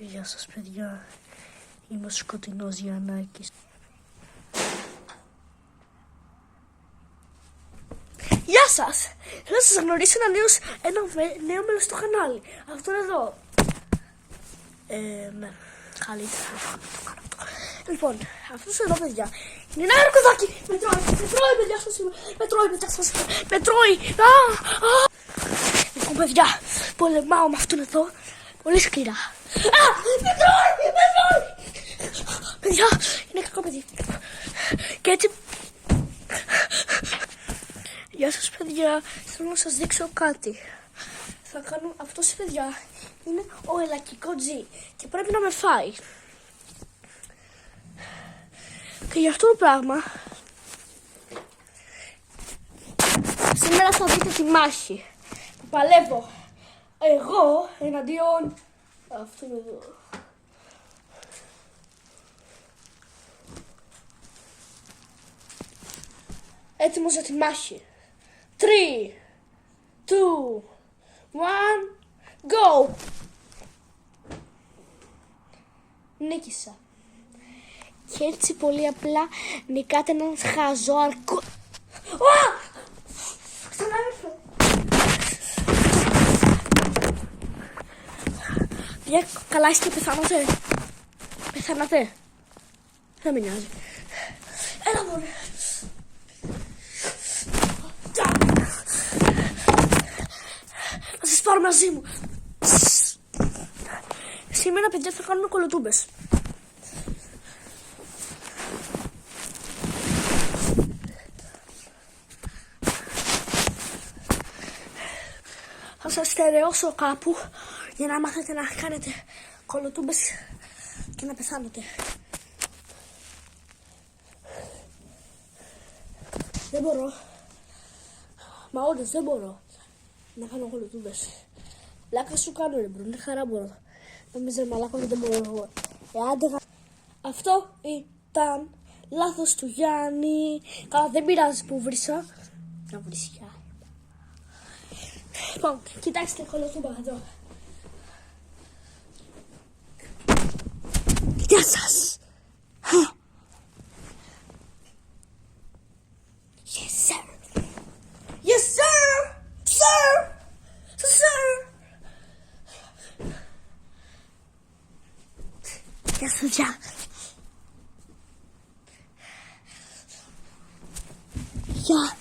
Γεια σας παιδιά, είμαι ο Σκοτεινός Γιαννάκης. Γεια σας! Θέλω να σας γνωρίσω ένα νέο μέλος στο κανάλι. Αυτό είναι εδώ. Ναι, καλύτερα να το κάνω αυτό. Λοιπόν, αυτός εδώ παιδιά είναι ένα αρκουδάκι. Με τρώει παιδιά στο σήμερα. Με τρώει. Λοιπόν παιδιά, πολεμάω με αυτόν εδώ πολύ σκληρά. Με τρώει. Παιδιά, είναι κακό παιδί. Και έτσι... Γεια σας παιδιά, θέλω να σας δείξω κάτι. Θα κάνω αυτός παιδιά, είναι ο ελακικό G και πρέπει να με φάει. Και γι' αυτό το πράγμα σήμερα θα δείτε τη μάχη που παλεύω εγώ εναντίον αυτού εδώ. Έτοιμος για τη μάχη. 3, 2, 1, go! Νίκησα. Και έτσι πολύ απλά νικάτε έναν χαζό αρκού... Ξαναέρθω. Παιδιά, καλά είστε, πεθάνατε. Δεν με νοιάζει. Έλα μωρέ. Θα σας πάρω μαζί μου. Σήμερα παιδιά θα κάνουμε κολοτούμπες. Θα σας στερεώσω κάπου για να μάθετε να κάνετε κολοτούμπες και να πεθάνετε. Δεν μπορώ. Μα όντως δεν μπορώ να κάνω κολοτούμπες. Λάκα σου κάνω ρε μπρο, είναι χαρά μπορώ. Νομίζω μαλάκα δεν μπορώ. Αυτό ήταν λάθος του Γιάννη. Καλά δεν πειράζει που βρίσκα. Να βρίσκα. Λοιπόν, κοιτάξτε κολοτούμπα εδώ. Γεια σας. Yes sir. Yes sir. Sir. Sir. Γεια σου Τζα. Γεια.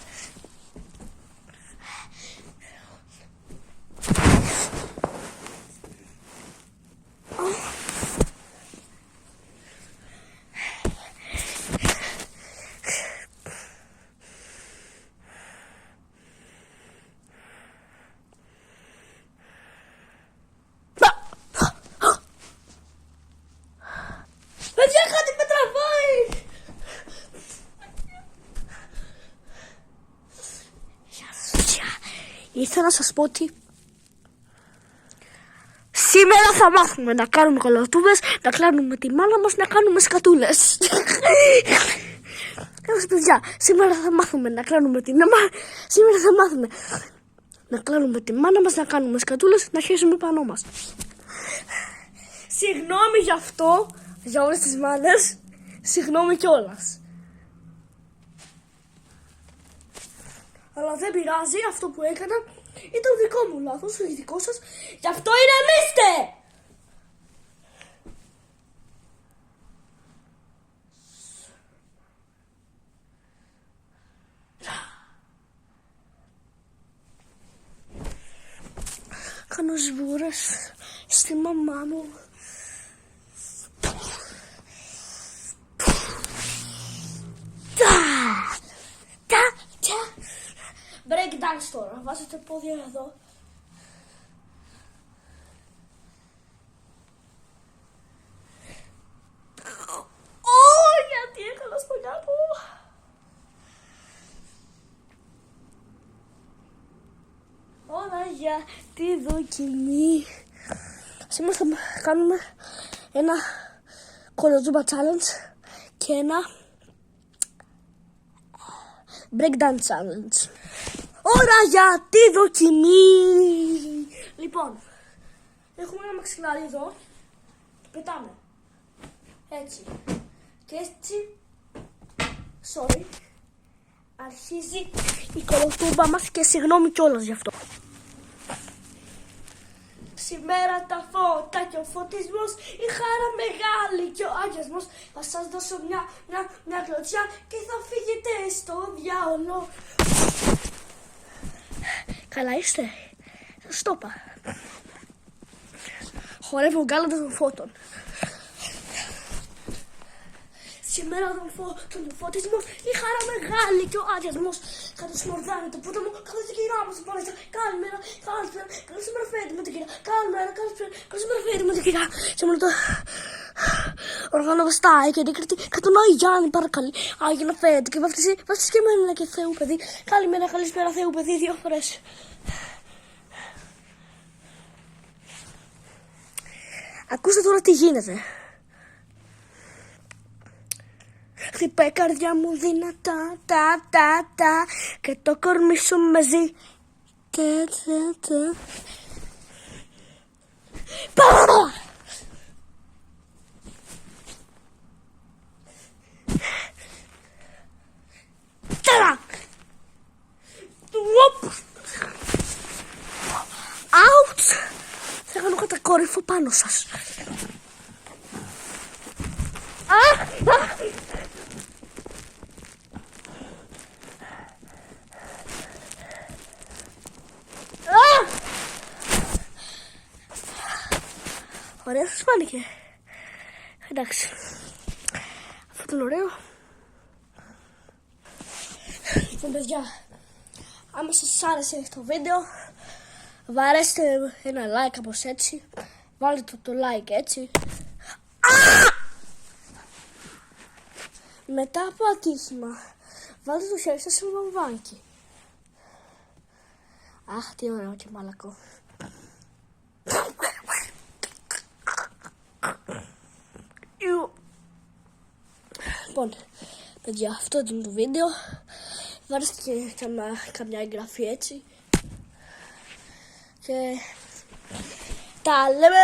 Ήθελα να σας πω ότι σήμερα θα μάθουμε να κάνουμε κολοτούμπες, να κλάνουμε τη μάνα μας, να κάνουμε σκατούλες. Παιδιά, σήμερα θα μάθουμε να κλάνουμε τη μάνα, σήμερα θα μάθουμε να κλάνουμε τη μάνα μας, να κάνουμε σκατούλες, να χέσουμε πάνω μας. Συγγνώμη γι' αυτό, για όλες τις μάνες, συγγνώμη κιόλας. Αλλά δεν πειράζει, αυτό που έκανα ήταν δικό μου λάθος, δικό σας, γι' αυτό ηρεμήστε! Κάνω σβούρες στη μαμά μου. Break dance τώρα, βάζετε πόδια εδώ. Γιατί έκανα σπονιά μου. Όλα για τη δοκιμή. Σήμερα θα κάνουμε ένα κολοτούμπα challenge και ένα break dance challenge. Ώρα για τη δοκιμή. Λοιπόν, έχουμε ένα μαξιλάρι εδώ. Πετάμε. Έτσι. Και έτσι, sorry, αρχίζει η κολοτούμπα μας και συγγνώμη κιόλας γι' αυτό. Σήμερα τα φώτα και ο φωτισμός, η χαρά μεγάλη και ο αγιασμός. Θα σας δώσω μια κλωτσιά και θα φύγετε στο διάολο. Καλά είστε? Σας το είπα. Χορεύω γκάλαντα των φώτων. Σήμερα τον φωτισμό, η χαρά μεγάλη και ο αγιασμός. Κάτω σμορδάνε το πούτα μου, καθώς την κυρά μου στην παλαιστά. Καλημέρα, καλησπέρα φέτη με την κυρά. Καλημέρα, καλησπέρα φέτη με την κυρά. Και μόνο το οργάνω βαστάει και δίκριτη κατά τον Άγιο Γιάννη παρακαλεί. Άγιο φέτη και βαφτίσει και εμένα και Θεού παιδί. Καλημέρα, καλησπέρα Θεού παιδί, 2 φορές. Ακούστε τώρα τι γίνεται. Χτυπάει η καρδιά μου δυνατά, τα, και το κορμί σου μαζί. Πάρα! Τέρα! Άουτς! Θα κάνω κατακόρυφο πάνω σας. Ωραία σας φάνηκε? Εντάξει. Αυτό ήταν ωραίο. Λοιπόν παιδιά, άμα σας άρεσε το βίντεο, βαρέστε ένα like όπως έτσι. Βάλτε το like έτσι. Μετά από ατύχημα, βάλτε το χέρι σας σε βαμβάκι. Αχ, τι ωραίο και μαλακό. Λοιπόν, παιδιά, αυτό ήταν το βίντεο. Βάρεστε και καμιά εγγραφή έτσι. Και τα λέμε!